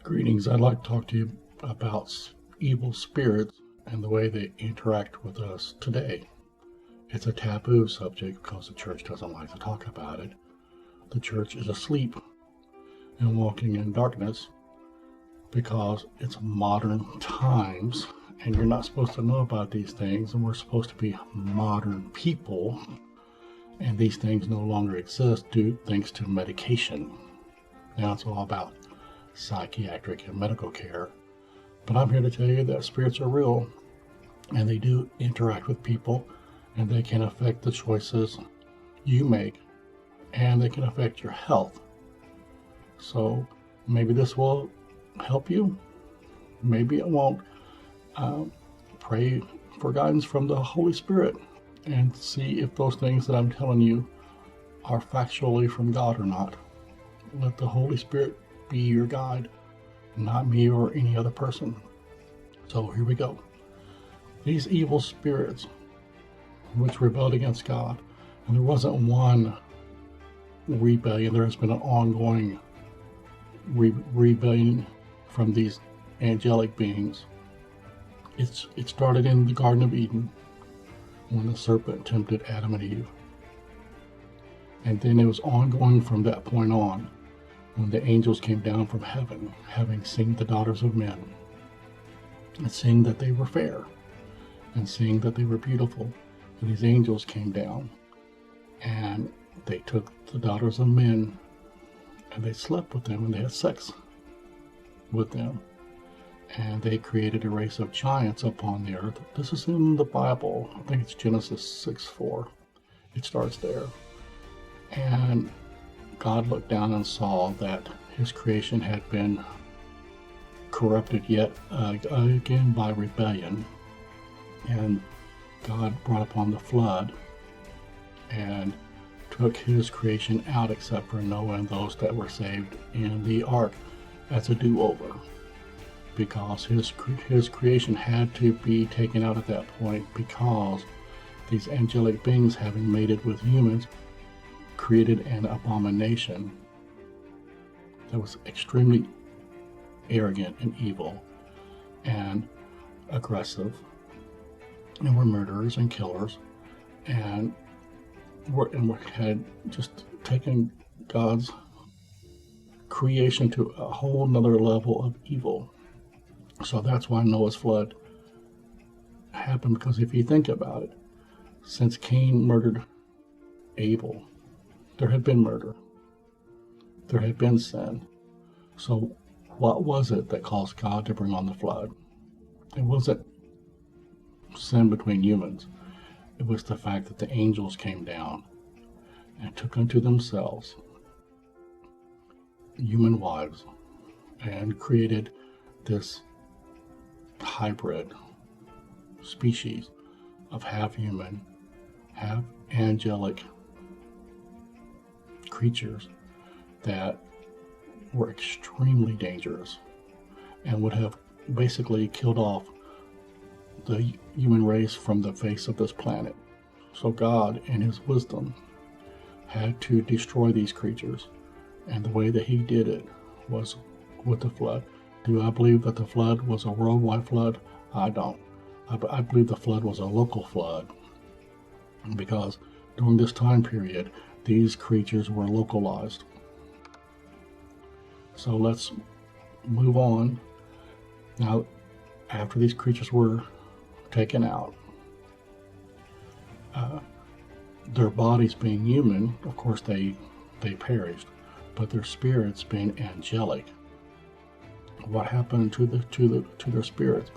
Greetings. I'd like to talk to you about evil spirits and the way they interact with us today. It's a taboo subject because the church doesn't like to talk about it. The church is asleep and walking in darkness because it's modern times and you're not supposed to know about these things, and we're supposed to be modern people, and these things no longer exist thanks to medication. Now it's all about psychiatric and medical care, but I'm here to tell you that spirits are real and they do interact with people, and they can affect the choices you make, and they can affect your health. So maybe this will help you, maybe it won't. Pray for guidance from the Holy Spirit and see if those things that I'm telling you are factually from God or not. Let the Holy Spirit be your guide, not me or any other person. So here we go. These evil spirits which rebelled against God, and there wasn't one rebellion, there has been an ongoing rebellion from these angelic beings. It started in the Garden of Eden when the serpent tempted Adam and Eve. And then it was ongoing from that point on, when the angels came down from heaven, having seen the daughters of men, and seeing that they were fair, and seeing that they were beautiful. And these angels came down, and they took the daughters of men, and they slept with them, and they had sex with them. And they created a race of giants upon the earth. This is in the Bible. I think it's Genesis 6:4. It starts there. And God looked down and saw that his creation had been corrupted yet again by rebellion. And God brought upon the flood and took his creation out except for Noah and those that were saved in the ark as a do-over, because his creation had to be taken out at that point, because these angelic beings, having mated with humans, created an abomination that was extremely arrogant and evil and aggressive, and were murderers and killers, and had just taken God's creation to a whole nother level of evil. So that's why Noah's flood happened, because if you think about it, since Cain murdered Abel, there had been murder. There had been sin. So what was it that caused God to bring on the flood? It wasn't sin between humans. It was the fact that the angels came down and took unto themselves human wives and created this hybrid species of half human, half angelic creatures that were extremely dangerous and would have basically killed off the human race from the face of this planet. So God, in his wisdom, had to destroy these creatures, and the way that he did it was with the flood. Do I believe that the flood was a worldwide flood? I don't. I believe the flood was a local flood, because during this time period, these creatures were localized. So let's move on. Now, after these creatures were taken out, their bodies being human, of course they perished, but their spirits being angelic. What happened to their spirits?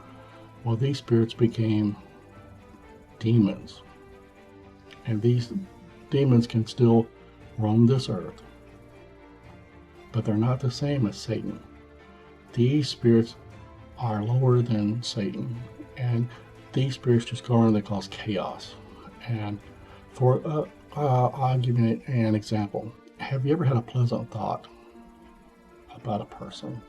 Well, these spirits became demons, and these demons can still roam this earth, but they're not the same as Satan. These spirits are lower than Satan, and these spirits just go around and they cause chaos. And I'll give you an example. Have you ever had a pleasant thought about a person,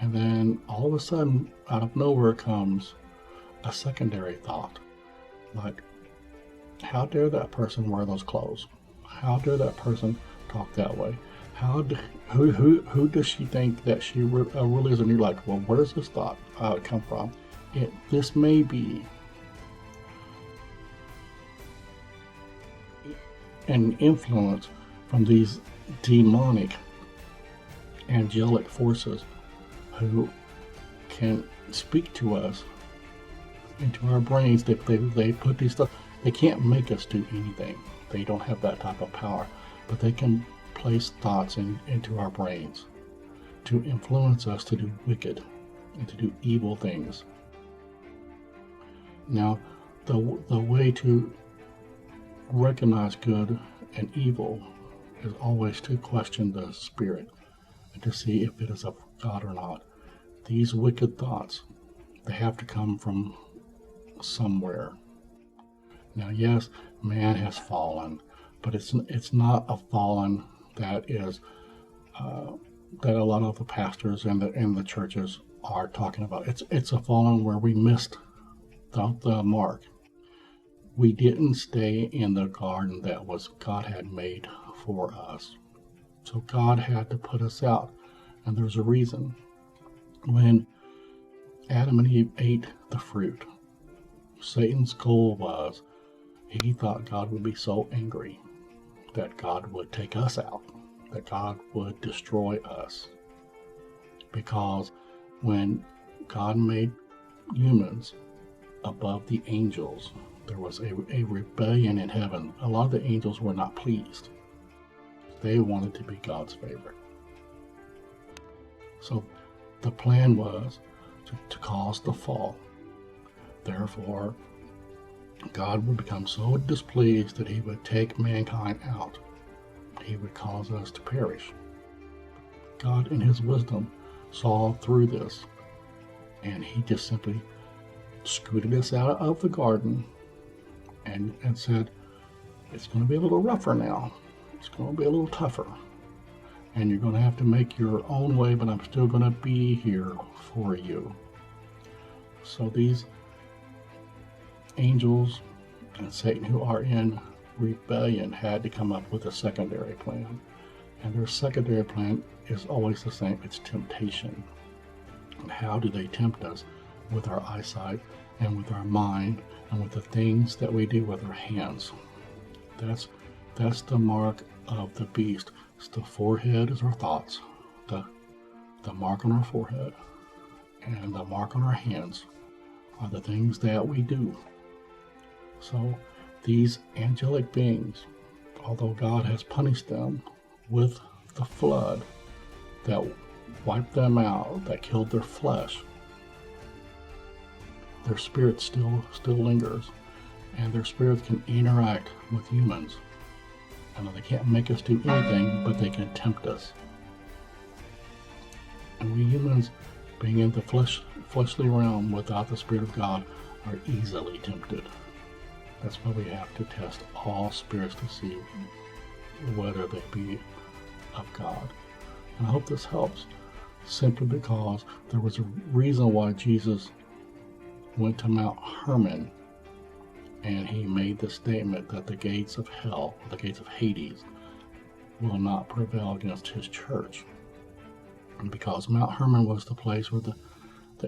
and then all of a sudden, out of nowhere, comes a secondary thought, like, how dare that person wear those clothes? How dare that person talk that way? How d who does she think that she really is? And you're like, well, where does this thought come from? This may be an influence from these demonic angelic forces who can speak to us into our brains. They put these stuff. They can't make us do anything. They don't have that type of power, but they can place thoughts into our brains to influence us to do wicked and to do evil things. Now, the way to recognize good and evil is always to question the spirit and to see if it is of God or not. These wicked thoughts, they have to come from somewhere. Now, yes, man has fallen, but it's not a fallen that is that a lot of the pastors and the churches are talking about. It's a fallen where we missed the mark. We didn't stay in the garden that was God had made for us. So God had to put us out, and there's a reason. When Adam and Eve ate the fruit, Satan's goal was, he thought God would be so angry that God would take us out, that God would destroy us. Because when God made humans above the angels, there was a rebellion in heaven. A lot of the angels were not pleased. They wanted to be God's favorite. So the plan was to cause the fall. Therefore, God would become so displeased that he would take mankind out. He would cause us to perish. God, in his wisdom, saw through this, and he just simply scooted us out of the garden and said, it's going to be a little rougher now. It's going to be a little tougher. And you're going to have to make your own way, but I'm still going to be here for you. So these angels and Satan, who are in rebellion, had to come up with a secondary plan. And their secondary plan is always the same. It's temptation. And how do they tempt us? With our eyesight and with our mind and with the things that we do with our hands. That's the mark of the beast. It's the forehead is our thoughts. The mark on our forehead and the mark on our hands are the things that we do. So these angelic beings, although God has punished them with the flood that wiped them out, that killed their flesh, their spirit still lingers, and their spirits can interact with humans. And they can't make us do anything, but they can tempt us. And we humans, being in the fleshly realm without the Spirit of God, are easily tempted. That's why we have to test all spirits to see whether they be of God. And I hope this helps, simply because there was a reason why Jesus went to Mount Hermon, and he made the statement that the gates of hell, the gates of Hades, will not prevail against his church. And because Mount Hermon was the place where the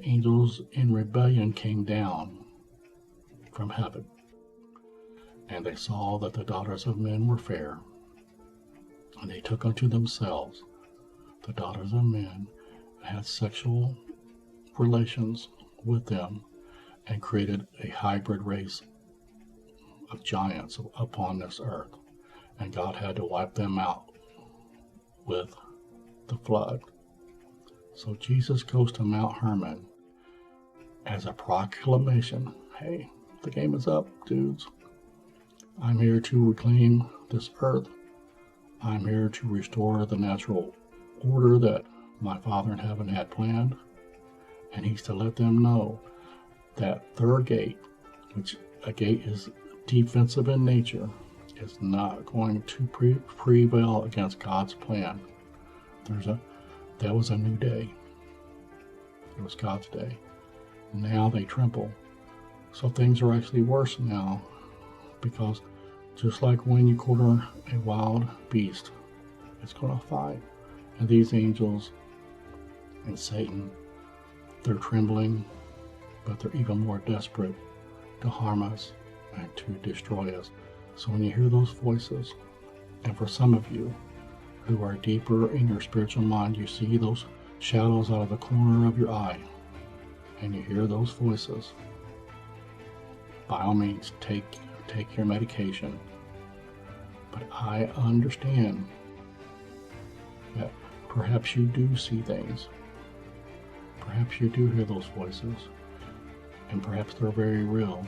angels in rebellion came down from heaven, and they saw that the daughters of men were fair, and they took unto themselves the daughters of men, and had sexual relations with them, and created a hybrid race of giants upon this earth. And God had to wipe them out with the flood. So Jesus goes to Mount Hermon as a proclamation. Hey, the game is up, dudes. I'm here to reclaim this earth. I'm here to restore the natural order that my Father in heaven had planned. And he's to let them know that third gate, which a gate is defensive in nature, is not going to prevail against God's plan. That was a new day. It was God's day. Now they tremble. So things are actually worse now, because just like when you corner a wild beast, It's going to fight. And these angels and Satan, they're trembling, but they're even more desperate to harm us and to destroy us. So when you hear those voices, and for some of you who are deeper in your spiritual mind, you see those shadows out of the corner of your eye, and you hear those voices, by all means, take your medication. But I understand that perhaps you do see things. Perhaps you do hear those voices, and perhaps they're very real.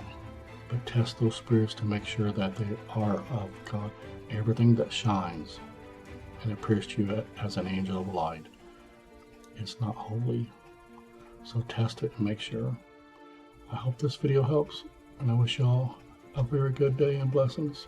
But test those spirits to make sure that they are of God. Everything that shines and appears to you as an angel of light, it's not holy. So test it and make sure. I hope this video helps, and I wish y'all a very good day and blessings.